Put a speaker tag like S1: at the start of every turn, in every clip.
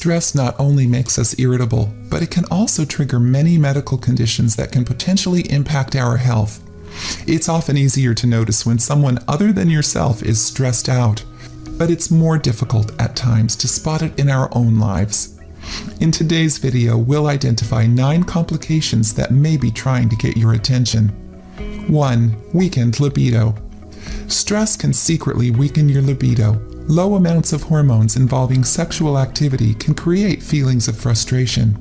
S1: Stress not only makes us irritable, but it can also trigger many medical conditions that can potentially impact our health. It's often easier to notice when someone other than yourself is stressed out, but it's more difficult at times to spot it in our own lives. In today's video, we'll identify 9 complications that may be trying to get your attention. 1. Weakened libido. Stress can secretly weaken your libido. Low amounts of hormones involving sexual activity can create feelings of frustration.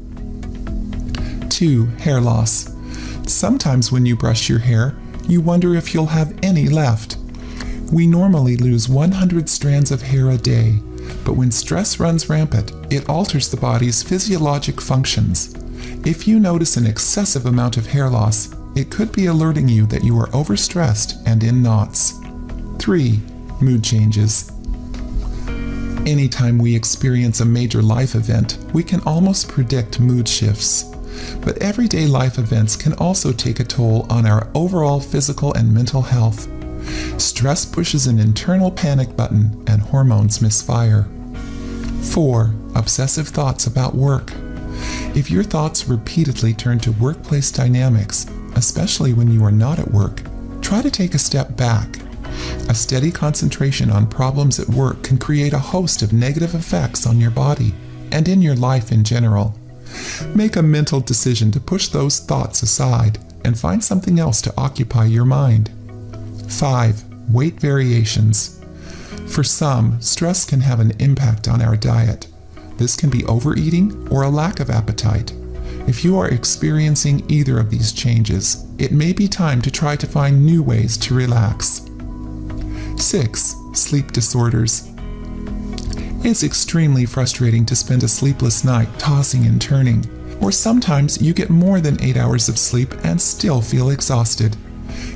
S1: 2. Hair loss. Sometimes when you brush your hair, you wonder if you'll have any left. We normally lose 100 strands of hair a day, but when stress runs rampant, it alters the body's physiologic functions. If you notice an excessive amount of hair loss, it could be alerting you that you are overstressed and in knots. 3. Mood changes. Anytime we experience a major life event, we can almost predict mood shifts. But everyday life events can also take a toll on our overall physical and mental health. Stress pushes an internal panic button and hormones misfire. 4. Obsessive thoughts about work. If your thoughts repeatedly turn to workplace dynamics, especially when you are not at work, try to take a step back. A steady concentration on problems at work can create a host of negative effects on your body and in your life in general. Make a mental decision to push those thoughts aside and find something else to occupy your mind. 5. Weight variations. For some, stress can have an impact on our diet. This can be overeating or a lack of appetite. If you are experiencing either of these changes, it may be time to try to find new ways to relax. 6. Sleep disorders. It's extremely frustrating to spend a sleepless night tossing and turning, or sometimes you get more than 8 hours of sleep and still feel exhausted.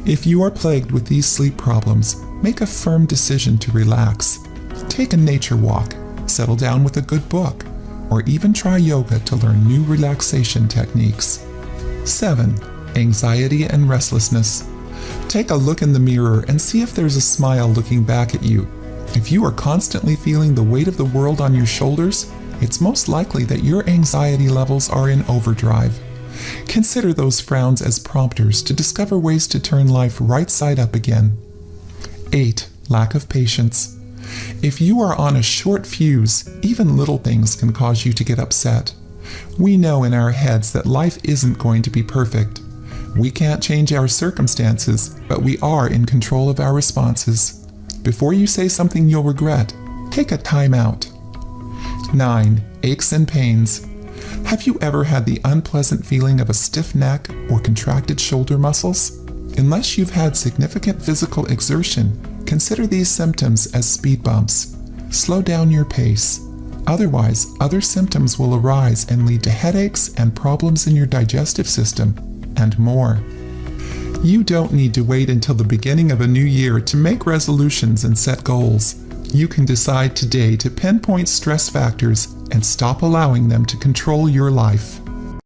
S1: If you are plagued with these sleep problems, make a firm decision to relax. Take a nature walk, settle down with a good book, or even try yoga to learn new relaxation techniques. 7. Anxiety and restlessness. Take a look in the mirror and see if there's a smile looking back at you. If you are constantly feeling the weight of the world on your shoulders, it's most likely that your anxiety levels are in overdrive. Consider those frowns as prompters to discover ways to turn life right side up again. 8. Lack of patience. If you are on a short fuse, even little things can cause you to get upset. We know in our heads that life isn't going to be perfect. We can't change our circumstances, but we are in control of our responses. Before you say something you'll regret, take a time out. 9. Aches and pains. Have you ever had the unpleasant feeling of a stiff neck or contracted shoulder muscles? Unless you've had significant physical exertion, consider these symptoms as speed bumps. Slow down your pace. Otherwise, other symptoms will arise and lead to headaches and problems in your digestive system, and more. You don't need to wait until the beginning of a new year to make resolutions and set goals. You can decide today to pinpoint stress factors and stop allowing them to control your life.